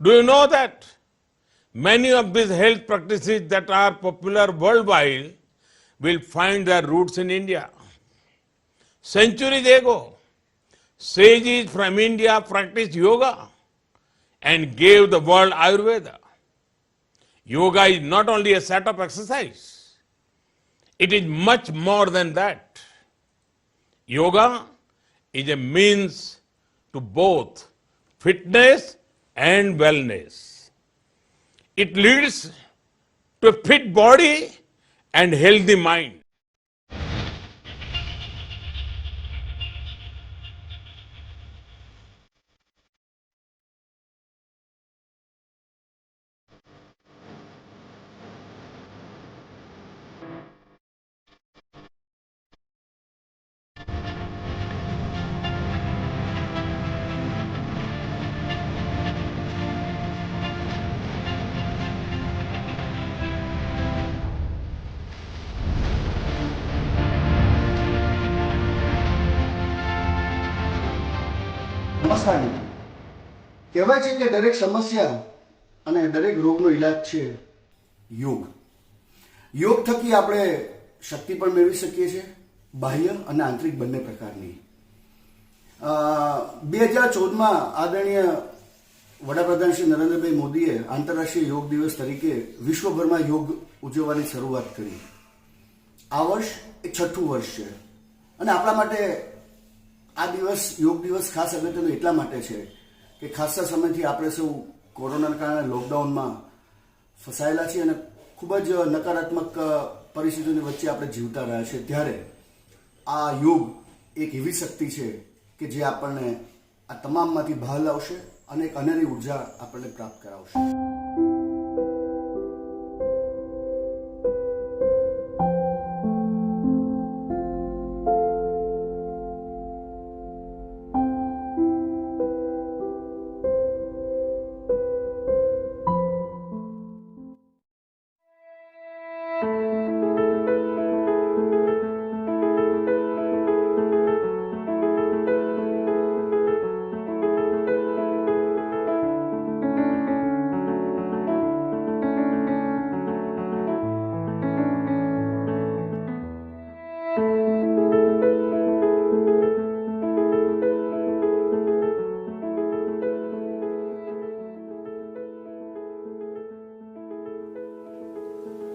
Do you know that many of these health practices that are popular worldwide will find their roots in India? Centuries ago, sages from India practiced yoga and gave the world Ayurveda. Yoga is not only a set of exercise, it is much more than that. Yoga is a means to both fitness and wellness. It leads to a fit body and healthy mind. નમસ્કાર મિત્રો. કહેવાય છે કે દરેક સમસ્યા અને દરેક રોગનો ઇલાજ છે યોગ. યોગ થકી આપણે શક્તિ પણ મેળવી શકીએ છીએ, બાહ્ય અને આંતરિક બંને પ્રકારની. 2014માં આદરણીય વડાપ્રધાન શ્રી નરેન્દ્રભાઈ મોદીએ આંતરરાષ્ટ્રીય યોગ દિવસ તરીકે વિશ્વભરમાં યોગ ઉજવવાની શરૂઆત કરી. આ વર્ષ એ 6ઠું વર્ષ છે અને આપણા માટે આ દિવસ યોગ દિવસ ખાસ અગત્યનો એટલા માટે છે કે ખાસા સમયથી આપણે સૌ કોરોનાના કારણે લોકડાઉનમાં ફસાયેલા છીએ અને ખૂબ જ નકારાત્મક પરિસ્થિતિઓની વચ્ચે આપણે જીવતા રહ્યા છીએ. ત્યારે આ યોગ એક એવી શક્તિ છે કે જે આપણને આ તમામમાંથી બહાર લાવશે અને એક અનેરી ઉર્જા આપણને પ્રાપ્ત કરાવશે.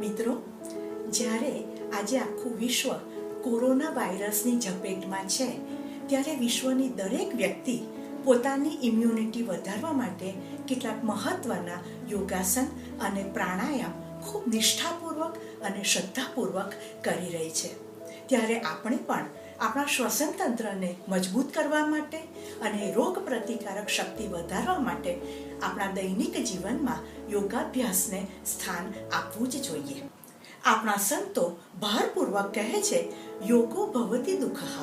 મિત્રો, જ્યારે આજે આખું વિશ્વ કોરોના વાયરસની ઝપેટમાં છે ત્યારે વિશ્વની દરેક વ્યક્તિ પોતાની ઇમ્યુનિટી વધારવા માટે કેટલાક મહત્વના યોગાસન અને પ્રાણાયામ ખૂબ નિષ્ઠાપૂર્વક અને શ્રદ્ધાપૂર્વક કરી રહી છે. ત્યારે આપણે પણ આપણા શ્વસન તંત્રને મજબૂત કરવા માટે અને રોગ પ્રતિકારક શક્તિ વધારવા માટે આપણા દૈનિક જીવનમાં યોગાભ્યાસને સ્થાન આપવું જ જોઈએ. આપણા સંતો ભારપૂર્વક કહે છે, યોગો ભવતિ દુઃખઃ.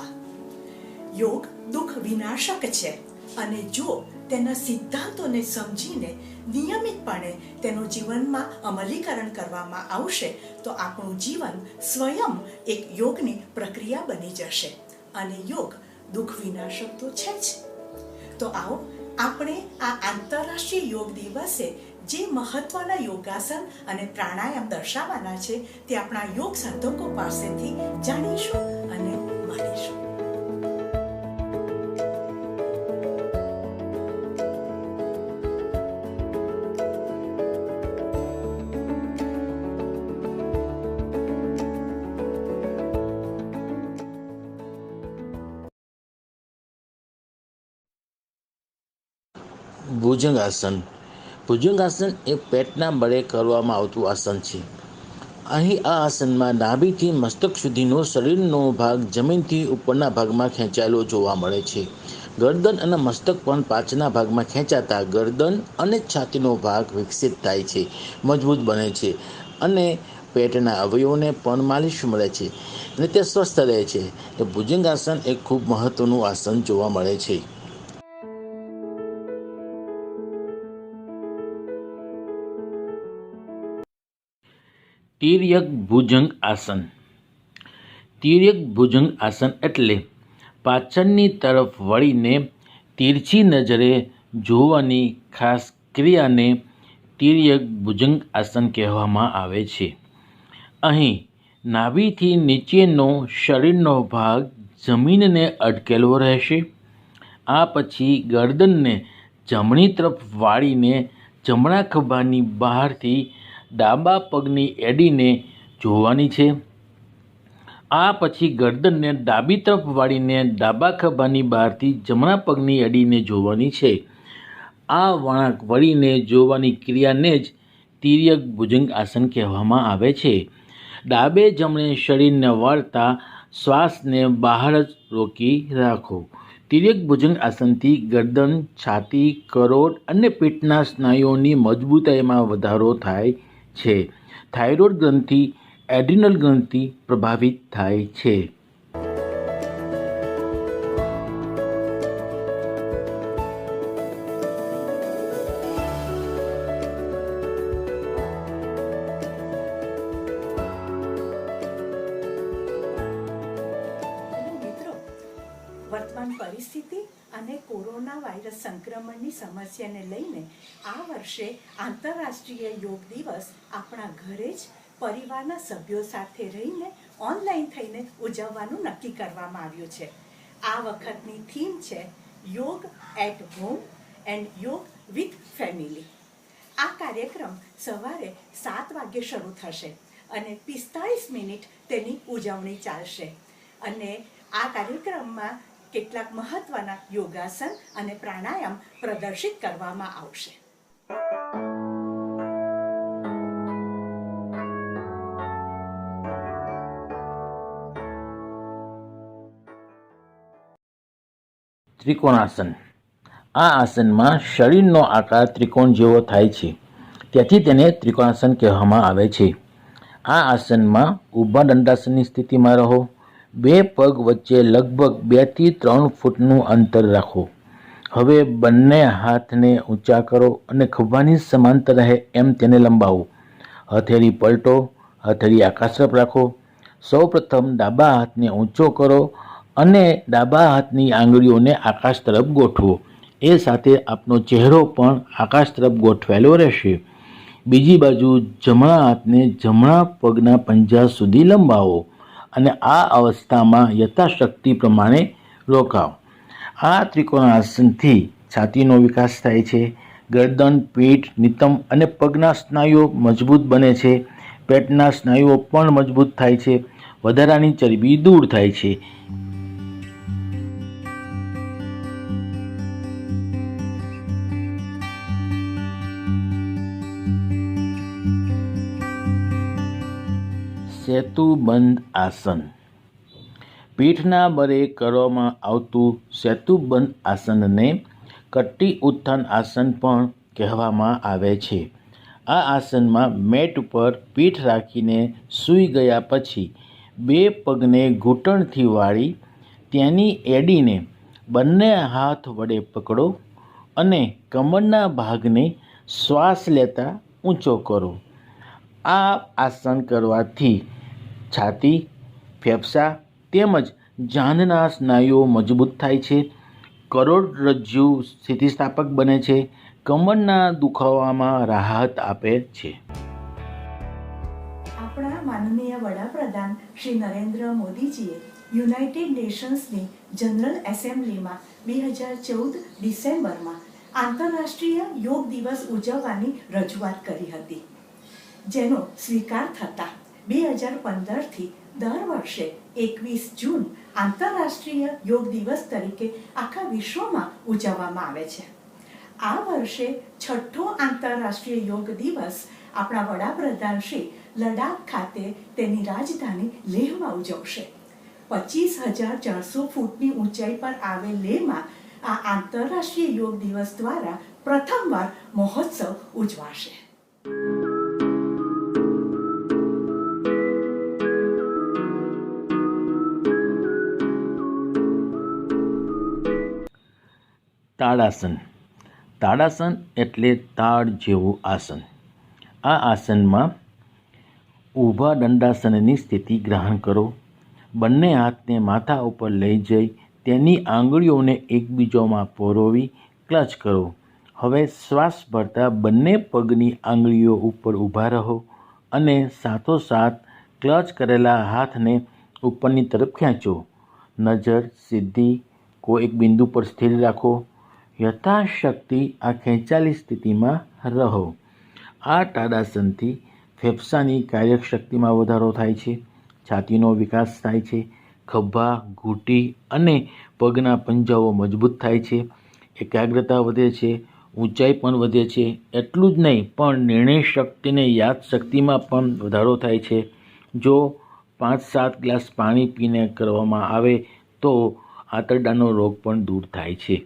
યોગ દુઃખ વિનાશક છે અને જો તેના સિદ્ધાંતોને સમજીને નિયમિતપણે તેનું જીવનમાં અમલીકરણ કરવામાં આવશે તો આપણું જીવન સ્વયં એક યોગની પ્રક્રિયા બની જશે અને યોગ દુઃખ વિનાશક તો છે જ. તો આવો આપણે આ આંતરરાષ્ટ્રીય યોગ દિવસે જે મહત્વના યોગાસન અને પ્રાણાયામ દર્શાવવાના છે તે આપણા યોગ સાધકો પાસેથી જાણીશું અને માનીશું. ભુજંગાસન. ભુજંગાસન એ પેટના બળે કરવામાં આવતું આસન છે. અહીં આ આસનમાં નાભીથી મસ્તક સુધીનો શરીરનો ભાગ જમીનથી ઉપરના ભાગમાં ખેંચાયેલો જોવા મળે છે. ગરદન અને મસ્તક પણ પાછળના ભાગમાં ખેંચાતા ગરદન અને છાતીનો ભાગ વિકસિત થાય છે, મજબૂત બને છે અને પેટના અવયવોને પણ માલિશ મળે છે અને તે સ્વસ્થ રહે છે. એ ભુજંગાસન એક ખૂબ મહત્વનું આસન જોવા મળે છે. તિર્યક ભુજંગ આસન. તિર્યક ભુજંગ આસન એટલે પાછળની તરફ વળીને તીરછી નજરે જોવાની ખાસ ક્રિયાને તિર્યક ભુજંગ આસન કહેવામાં આવે છે. અહીં નાભીથી નીચેનો શરીરનો ભાગ જમીનને અટકેલો રહેશે. આ પછી ગરદનને જમણી તરફ વાળીને જમણા ખભાની બહારથી ડાબા પગની એડીને જોવાની છે. આ પછી ગરદનને ડાબી તરફ વાળીને ડાબા ખભાની બહારથી જમણા પગની એડીને જોવાની છે. આ વળાંક વળીને જોવાની ક્રિયાને જ તિર્યક ભુજંગ આસન કહેવામાં આવે છે. ડાબે જમણે શરીરને વળતા શ્વાસને બહાર જ રોકી રાખો. તિર્યક ભુજંગ આસનથી ગરદન, છાતી, કરોડ અને પેટના સ્નાયુઓની મજબૂતાઈમાં વધારો થાય છે. થાઇરોઇડ ગ્રંથિ, એડ્રિનલ ગ્રંથિ પ્રભાવિત થાય છે. મિત્રો, વર્તમાન પરિસ્થિતિ અને કોરોના વાયરસ સંક્રમણની સમસ્યાને લઈને આ વર્ષે આંતરરાષ્ટ્રીય યોગ દિવસ આપણા ઘરે જ પરિવારના સભ્યો સાથે રહીને ઓનલાઈન થઈને ઉજવવાનું નક્કી કરવામાં આવ્યું છે. આ વખતની થીમ છે યોગ એટ હોમ એન્ડ યોગ વિથ ફેમિલી. આ કાર્યક્રમ સવારે 7 વાગ્યે શરૂ થશે અને 45 મિનિટ તેની ઉજવણી ચાલશે. અને આ કાર્યક્રમમાં કેટલાક મહત્વના યોગાસન અને પ્રાણાયામ પ્રદર્શિત કરવામાં આવશે. ત્રિકોણાસન. આ આસનમાં શરીરનો આકાર ત્રિકોણ જેવો થાય છે, તેથી તેને ત્રિકોણાસન કહેવામાં આવે છે. આ આસનમાં ઊભા દંડાસનની સ્થિતિમાં રહો. 2 પગ વચ્ચે લગભગ 2 થી 3 ફૂટનું અંતર રાખો. હવે બંને હાથને ઊંચા કરો અને ખભાની સમાંતર રહે એમ તેને લંબાવો. હથેળી પલટો, હથેળી આકાશ તરફ રાખો. સૌપ્રથમ ડાબા હાથને ઊંચો કરો અને ડાબા હાથની આંગળીઓને આકાશ તરફ ગોઠવો. એ સાથે આપનો ચહેરો પણ આકાશ તરફ ગોઠવાયેલો રહેશે. બીજી બાજુ જમણા હાથને જમણા પગના પંજા સુધી લંબાવો અને આ અવસ્થામાં યથાશક્તિ પ્રમાણે રોકાવો. આ ત્રિકોણાસનથી છાતીનો વિકાસ થાય છે. ગરદન, પીઠ, નિતંબ અને પગના સ્નાયુઓ મજબૂત બને છે. પેટના સ્નાયુઓ પણ મજબૂત થાય છે. વધારાની ચરબી દૂર થાય છે. સેતુબંધ આસન. પીઠના બળે કરવામાં આવતું સેતુબંધ આસનને કટ્ટી ઉત્થાન આસન પણ કહેવામાં આવે છે. આ આસનમાં મેટ ઉપર પીઠ રાખીને સૂઈ ગયા પછી 2 પગને ઘૂંટણથી વાળી તેની એડીને બંને હાથ વડે પકડો અને કમરના ભાગને શ્વાસ લેતા ઊંચો કરો. આ આસન કરવાથી છાતી, ફેફસા તેમજ જાંઘના સ્નાયુઓ મજબૂત થાય છે. કરોડરજ્જુ સ્થિતિસ્થાપક બને છે. કમરના દુખાવામાં રાહત આપે છે. આપણા માનનીય વડાપ્રધાન શ્રી નરેન્દ્ર મોદીજીએ યુનાઇટેડ નેશન્સની જનરલ એસેમ્બલીમાં 2014 ડિસેમ્બરમાં આંતરરાષ્ટ્રીય યોગ દિવસ ઉજવવાની રજૂઆત કરી હતી, જેનો સ્વીકાર થતાં 2015થી દર વર્ષે 21 જૂન આંતરરાષ્ટ્રીય યોગ દિવસ તરીકે આખા વિશ્વમાં ઉજવવામાં આવે છે. આ વર્ષે 6થો આંતરરાષ્ટ્રીય યોગ દિવસ આપણા વડાપ્રધાન શ્રી લડાખ ખાતે તેની રાજધાની લેહમાં ઉજવશે. 25,400 ફૂટની ઊંચાઈ પર આવેલ લેહમાં આ આંતરરાષ્ટ્રીય યોગ દિવસ દ્વારા પ્રથમવાર મહોત્સવ ઉજવાશે. તાડાસન. તાડાસન એટલે તાડ જેવું આસન. આ આસનમાં ઊભા દંડાસનની સ્થિતિ ગ્રહણ કરો. બંને હાથને માથા ઉપર લઈ જઈ તેની આંગળીઓને એકબીજામાં પરોવી ક્લચ કરો. હવે શ્વાસ ભરતા બંને પગની આંગળીઓ ઉપર ઊભા રહો અને સાથોસાથ ક્લચ કરેલા હાથને ઉપરની તરફ ખેંચો. નજર સીધી કોઈ એક બિંદુ પર સ્થિર રાખો. યથાશક્તિ આ ખેંચાયેલી સ્થિતિમાં રહો. આ તાડાસનથી ફેફસાની કાર્યશક્તિમાં વધારો થાય છે, છાતીનો વિકાસ થાય છે, ખભા, ઘૂંટી અને પગના પંજાઓ મજબૂત થાય છે, એકાગ્રતા વધે છે, ઊંચાઈ પણ વધે છે. એટલું જ નહીં પણ નિર્ણય શક્તિને યાદશક્તિમાં પણ વધારો થાય છે. જો 5-7 ગ્લાસ પાણી પીને કરવામાં આવે તો આંતરડાનો રોગ પણ દૂર થાય છે.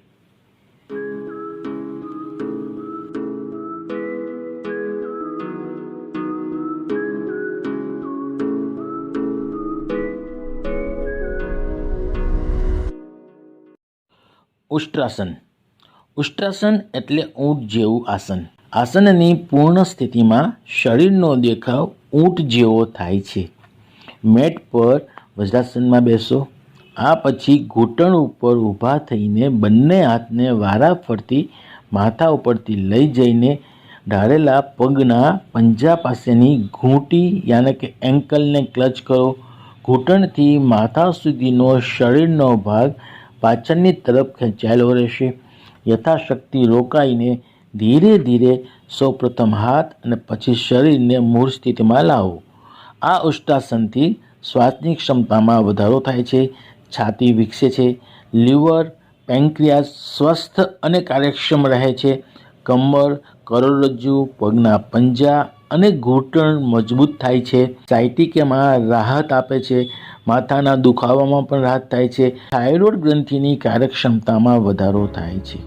ઉષ્ટ્રાસન. ઉષ્ટ્રાસન એટલે ઊંટ જેવું આસન. આસનની પૂર્ણ સ્થિતિમાં શરીરનો દેખાવ ઊંટ જેવો થાય છે. મેટ પર વજ્રાસનમાં બેસો. આ પછી ઘૂંટણ ઉપર ઊભા થઈને બંને હાથને વારાફરતી માથા ઉપરથી લઈ જઈને ઢાળેલા પગના પંજા પાસેની ઘૂંટી યાને કે એન્કલને ક્લચ કરો. ઘૂંટણથી માથા સુધીનો શરીરનો ભાગ પાછળની તરફ ખેંચાયેલો રહેશે. યથાશક્તિ રોકાઈને ધીરે ધીરે સૌપ્રથમ હાથ અને પછી શરીરને મૂળ સ્થિતિમાં લાવો. આ ઉષ્ટ્રાસનથી શ્વાસની ક્ષમતામાં વધારો થાય છે, છાતી વિકસે છે, લીવર, પેન્ક્રિયાસ સ્વસ્થ અને કાર્યક્ષમ રહે છે, કમર, કરોડરજ્જુ, પગના પંજા અને ઘૂંટણ મજબૂત થાય છે, સાયટિકામાં રાહત આપે છે, માથાના દુખાવામાં પણ રાહત થાય છે, થાઇરોઇડ ગ્રંથિની કાર્યક્ષમતામાં વધારો થાય છે.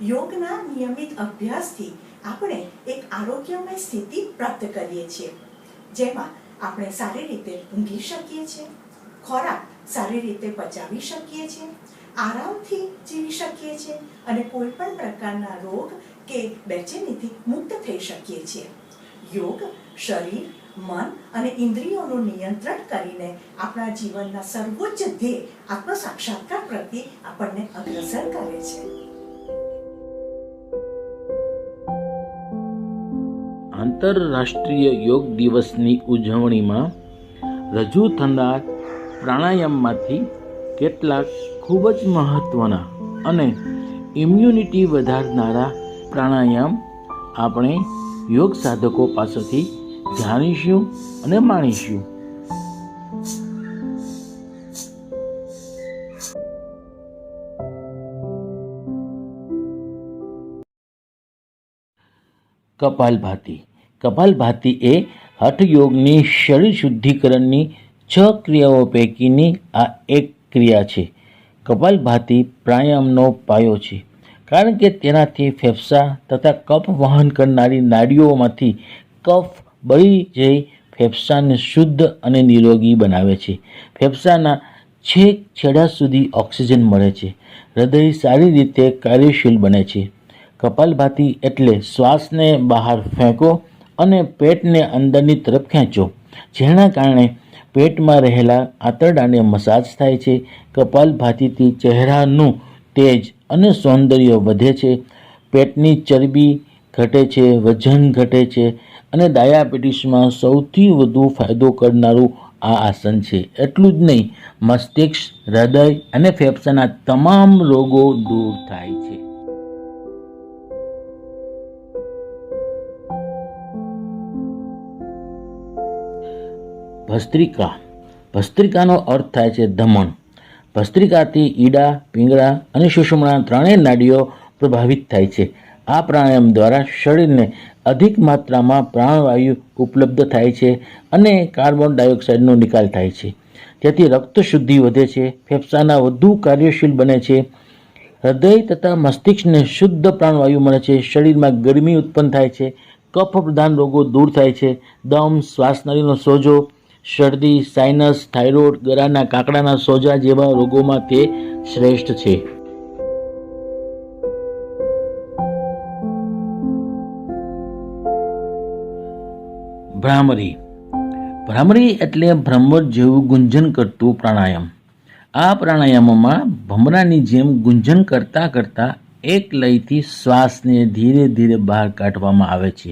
યોગના નિયમિત અભ્યાસથી આપણે એક આરોગ્યમય સ્થિતિ પ્રાપ્ત કરીએ છીએ, જેમાં આપણે સારી રીતે ઊંઘી શકીએ છીએ, ખોરાક સારી રીતે પચાવી શકીએ છીએ, આરામથી જીવી શકીએ છીએ અને કોઈ પણ પ્રકારના રોગ કે બેચેનીથી મુક્ત થઈ શકીએ છીએ. યોગ શરીર, મન અને ઇન્દ્રિયોનું નિયંત્રણ કરીને આપણા જીવનના સર્વોચ્ચ ધ્યેય આત્મ સાક્ષાત્કાર પ્રત્યે આપણને અગ્રસર કરે છે. આંતરરાષ્ટ્રીય યોગ દિવસની ઉજવણીમાં રજૂ થનાર પ્રાણાયામમાંથી કેટલાક ખૂબ જ મહત્ત્વના અને ઇમ્યુનિટી વધારનારા પ્રાણાયામ આપણે યોગ સાધકો પાસેથી જાણીશું અને માણીશું. કપાલભાતિ. કપાલભાતિ એ હઠયોગની શરીર શુદ્ધિકરણની 6 ક્રિયાઓ પૈકીની આ એક ક્રિયા છે. કપાલભાતિ પ્રાણાયામનો પાયો છે, કારણ કે તેનાથી ફેફસા તથા કફ વહન કરનારી નાડીઓમાંથી કફ બળી જઈ ફેફસાને શુદ્ધ અને નિરોગી બનાવે છે. ફેફસાના છેક છેડા સુધી ઓક્સિજન મળે છે. હૃદય સારી રીતે કાર્યશીલ બને છે. કપાલભાતિ એટલે શ્વાસને બહાર ફેંકો અને પેટને અંદરની તરફ ખેંચો, જેના કારણે પેટમાં રહેલા આંતરડાને મસાજ થાય છે. કપાલભાતિથી ચહેરાનું તેજ અને સૌંદર્ય વધે છે, પેટની ચરબી ઘટે છે, વજન ઘટે છે અને ડાયાબિટીસમાં સૌથી વધુ ફાયદો કરનારું આ આસન છે. એટલું જ નહીં, મસ્તિષ્ક, હૃદય અને ફેફસાના તમામ રોગો દૂર થાય છે. ભસ્ત્રિકા. ભસ્ત્રિકાનો અર્થ થાય છે ધમણ. ભસ્ત્રિકાથી ઈડા, પિંગળા અને સુષુમ્ના ત્રણેય નાડીઓ પ્રભાવિત થાય છે. આ પ્રાણાયામ દ્વારા શરીરને અધિક માત્રામાં પ્રાણવાયુ ઉપલબ્ધ થાય છે અને કાર્બન ડાયોક્સાઇડનો નિકાલ થાય છે. તેથી રક્ત શુદ્ધિ વધે છે, ફેફસાના વધુ કાર્યશીલ બને છે, હૃદય તથા મસ્તિષ્કને શુદ્ધ પ્રાણવાયુ મળે છે, શરીરમાં ગરમી ઉત્પન્ન થાય છે, કફ પ્રધાન રોગો દૂર થાય છે, દમ, શ્વાસનળીનો સોજો, શરદી, સાઇનસ, થાઇરોઇડ, ગળાના કાકડાના સોજા જેવા રોગોમાં તે શ્રેષ્ઠ છે. ભ્રામરી એટલે ભ્રમર જેવું ગુંજન કરતું પ્રાણાયામ. આ પ્રાણાયામમાં ભમરાની જેમ ગુંજન કરતાં કરતાં એક લયથી શ્વાસને ધીરે ધીરે બહાર કાઢવામાં આવે છે.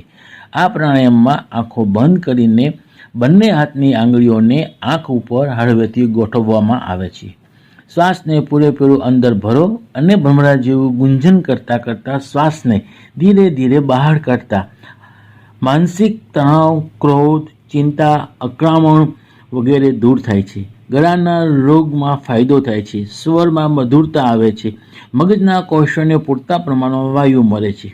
આ પ્રાણાયામમાં આંખો બંધ કરીને બંને હાથની આંગળીઓને આંખ ઉપર હળવેથી ગોઠવવામાં આવે છે. શ્વાસને પૂરેપૂરું અંદર ભરો અને ભમરા જેવું ગુંજન કરતાં કરતાં શ્વાસને ધીરે ધીરે બહાર કાઢતા માનસિક તણાવ, ક્રોધ, ચિંતા, અકળામણ વગેરે દૂર થાય છે. ગળાના રોગમાં ફાયદો થાય છે, સ્વરમાં મધુરતા આવે છે, મગજના કોષોને પૂરતા પ્રમાણમાં વાયુ મળે છે.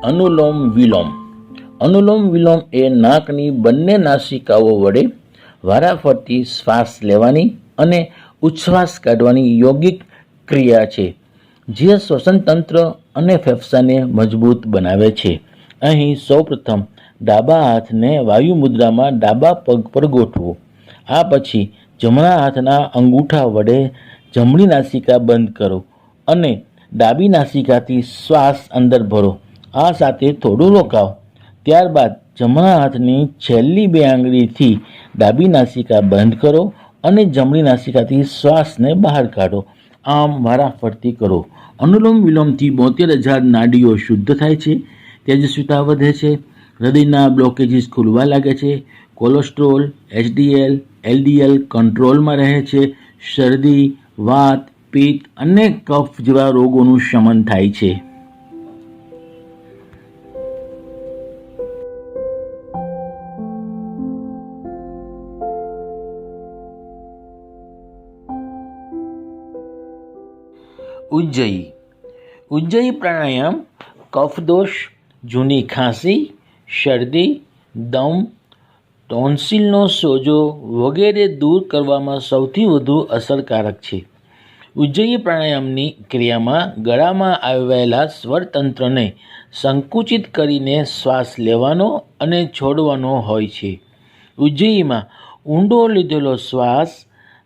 અનુલોમ વિલોમ. અનુલોમ વિલોમ એ નાકની બંને નાસિકાઓ વડે વારાફરતી શ્વાસ લેવાની અને ઉચ્છ્વાસ કાઢવાની યોગિક ક્રિયા છે, જે શ્વસન તંત્ર અને ફેફસાને મજબૂત બનાવે છે. અહીં સૌપ્રથમ ડાબા હાથને વાયુ મુદ્રામાં ડાબા પગ પર ગોઠવો. આ પછી જમણા હાથના અંગૂઠા વડે જમણી નાસિકા બંધ કરો અને ડાબી નાસિકાથી શ્વાસ અંદર ભરો. આ સાથે થોડું રોકાવ. ત્યારબાદ જમણા હાથની છેલ્લી બે આંગળીથી ડાબી નાસિકા બંધ કરો અને જમણી નાસિકાથી શ્વાસને બહાર કાઢો. આમ વારાફરતી કરો. અનુલોમ વિલોમથી 72,000 નાડીઓ શુદ્ધ થાય છે, તેજસ્વીતા વધે છે, હૃદયના બ્લોકેજીસ ખુલવા લાગે છે, કોલેસ્ટ્રોલ, HDL, LDL કંટ્રોલમાં રહે છે, શરદી, વાત, પિત્ત અને કફ જેવા રોગોનું શમન થાય છે. ઉજ્જયી પ્રાણાયામ કફદોષ, જૂની ખાંસી, શરદી, દમ, ટોન્સિલનો સોજો વગેરે દૂર કરવામાં સૌથી વધુ અસરકારક છે. ઉજ્જયી પ્રાણાયામની ક્રિયામાં ગળામાં આવેલા સ્વરતંત્રને સંકુચિત કરીને શ્વાસ લેવાનો અને છોડવાનો હોય છે. ઉજ્જયીમાં ઊંડો લીધેલો શ્વાસ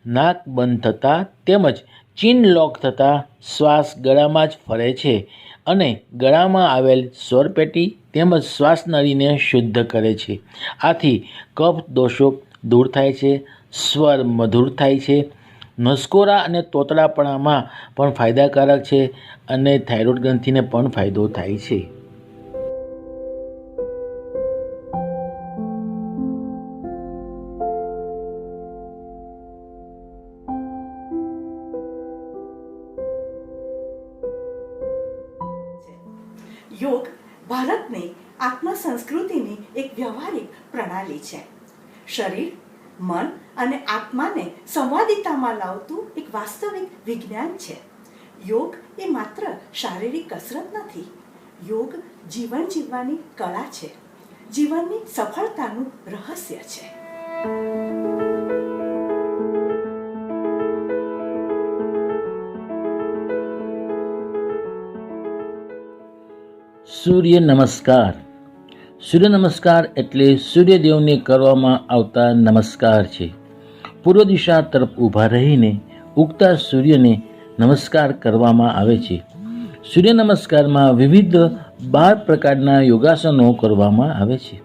નાક બંધ થતાં તેમજ ચીન લોક થતાં શ્વાસ ગળામાં જ ફરે છે અને ગળામાં આવેલ સ્વરપેટી તેમજ શ્વાસનળીને શુદ્ધ કરે છે. આથી કફ દોષો દૂર થાય છે, સ્વર મધુર થાય છે, નસકોરા અને તોતરાપણામાં પણ ફાયદાકારક છે અને થાઇરોઇડ ગ્રંથિને પણ ફાયદો થાય છે. યોગ ભારતની આત્મા સંસ્કૃતિની એક વ્યવહારિક પ્રણાલી છે. શરીર, મન અને આત્માને સંવાદિતામાં લાવતું એક વાસ્તવિક વિજ્ઞાન છે. યોગ એ માત્ર શારીરિક કસરત નથી. યોગ જીવન જીવવાની કળા છે, જીવનની સફળતાનું રહસ્ય છે. સૂર્ય નમસ્કાર. સૂર્ય નમસ્કાર એટલે સૂર્યદેવને કરવામાં આવતા નમસ્કાર છે. પૂર્વ દિશા તરફ ઊભા રહીને ઉગતા સૂર્યને નમસ્કાર કરવામાં આવે છે. સૂર્ય નમસ્કારમાં વિવિધ 12 પ્રકારના યોગાસનો કરવામાં આવે છે.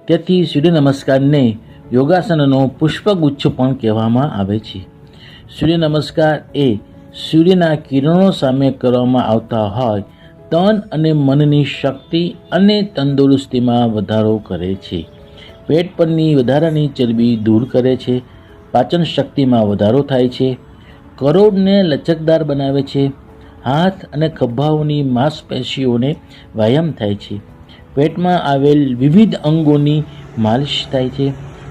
તેથી સૂર્ય નમસ્કારને યોગાસનનો પુષ્પગુચ્છ પણ કહેવામાં આવે છે. સૂર્ય નમસ્કાર એ સૂર્યના કિરણો સામે કરવામાં આવતા હોય તન અને મનની શક્તિ અને તંદુરસ્તીમાં વધારો કરે છે. પેટ પરની વધારાની ચરબી દૂર કરે છે, પાચન શક્તિમાં વધારો થાય છે, કરોડને લચકદાર બનાવે છે. હાથ અને ખભાઓની માંસપેશીઓને વ્યાયામ થાય છે. પેટમાં આવેલ વિવિધ અંગોની માલિશ થાય છે.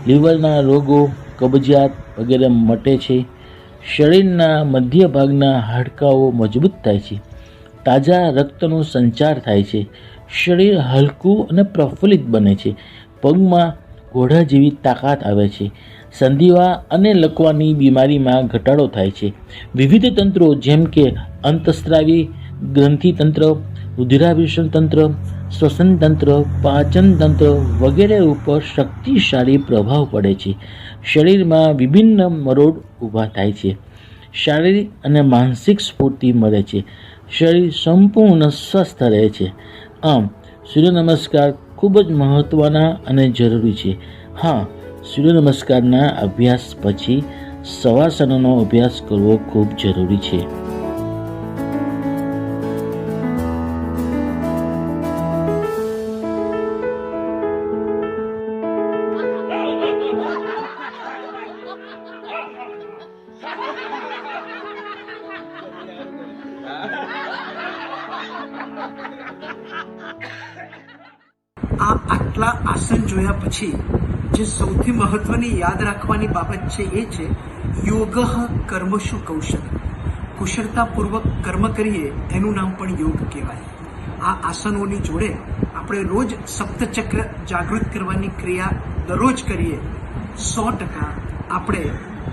લીવરના રોગો, કબજિયાત વગેરે મટે છે. શરીરના મધ્ય ભાગના હાડકાઓ મજબૂત થાય છે. તાજા રક્તનો સંચાર થાય છે. શરીર હલકું અને પ્રફુલ્લિત બને છે. પગમાં ઘોડા જેવી તાકાત આવે છે. સંધિવા અને લકવાની બીમારીમાં ઘટાડો થાય છે. વિવિધ તંત્રો જેમ કે અંતસ્ત્રાવી ગ્રંથિતંત્ર, રુધિરાભિસરણ તંત્ર, શ્વસન તંત્ર, પાચન તંત્ર વગેરે ઉપર શક્તિશાળી પ્રભાવ પડે છે. શરીરમાં વિભિન્ન મરોડ ઊભા થાય છે. શારીરિક અને માનસિક સ્ફૂર્તિ મળે છે. શરીર સંપૂર્ણ સ્વસ્થ રહે છે. આમ સૂર્ય નમસ્કાર ખૂબ જ મહત્ત્વના અને જરૂરી છે. હા, સૂર્ય નમસ્કારના અભ્યાસ પછી શવાસનોનો અભ્યાસ કરવો ખૂબ જરૂરી છે. આટલા આસન જોયા પછી જે સૌથી મહત્વની યાદ રાખવાની બાબત છે એ છે યોગ કર્મશુ કૌશલ. કુશળતાપૂર્વક કર્મ કરીએ એનું નામ પણ યોગ કહેવાય. આ આસનોની જોડે આપણે રોજ સપ્તચક્ર જાગૃત કરવાની ક્રિયા દરરોજ કરીએ 100% આપણે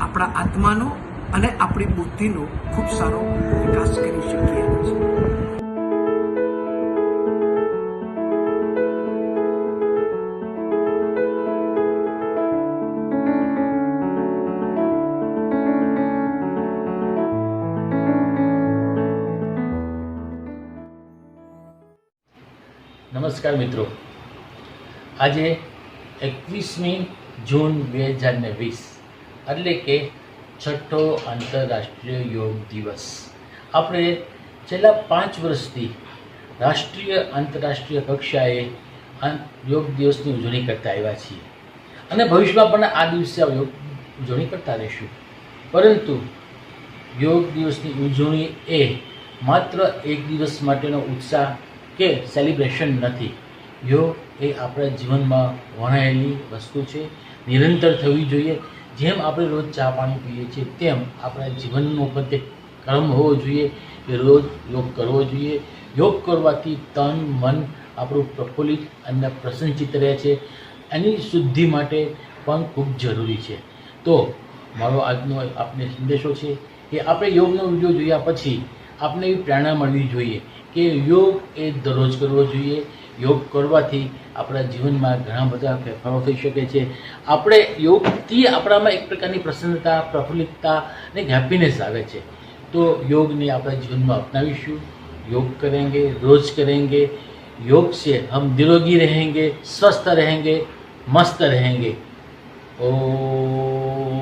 આપણા આત્માનો અને આપણી બુદ્ધિનો ખૂબ સારો વિકાસ કરી શકીએ છીએ. નમસ્કાર મિત્રો, આજે 21મી જૂન 2020 એટલે કે છઠ્ઠો આંતરરાષ્ટ્રીય યોગ દિવસ. આપણે છેલ્લા 5 વર્ષથી રાષ્ટ્રીય આંતરરાષ્ટ્રીય કક્ષાએ યોગ દિવસની ઉજવણી કરતા આવ્યા છીએ અને ભવિષ્યમાં પણ આ દિવસે યોગ ઉજવણી કરતા રહીશું. પરંતુ યોગ દિવસની ઉજવણી એ માત્ર એક દિવસ માટેનો ઉત્સાહ કે સેલિબ્રેશન નથી. યોગ એ આપણા જીવનમાં વણાયેલી વસ્તુ છે, નિરંતર થવી જોઈએ. જેમ આપણે રોજ ચા પાણી પીએ છીએ તેમ આપણા જીવનનો પણ એક કર્મ હોવો જોઈએ કે રોજ યોગ કરવો જોઈએ. યોગ કરવાથી તન મન આપણું પ્રફુલ્લિત અને પ્રસન્નચિત્ત રહે છે. એની શુદ્ધિ માટે પણ ખૂબ જરૂરી છે. તો મારો આજનો આપને સંદેશો છે કે આપણે યોગનો વિડીયો જોયા પછી આપને એવી પ્રેરણા મળવી જોઈએ કે યોગ એ દરરોજ કરવો જોઈએ. યોગ કરવાથી આપણા જીવનમાં ઘણા બધા ફેરફારો થઈ શકે છે. આપણે યોગથી આપણામાં એક પ્રકારની પ્રસન્નતા, પ્રફુલ્લિતતા અને હેપીનેસ આવે છે. તો યોગને આપણા જીવનમાં અપનાવીશું. योग करेंगे, रोज करेंगे. योग से हम निरोगी रहेंगे, स्वस्थ रहेंगे, मस्त रहेंगे. ओम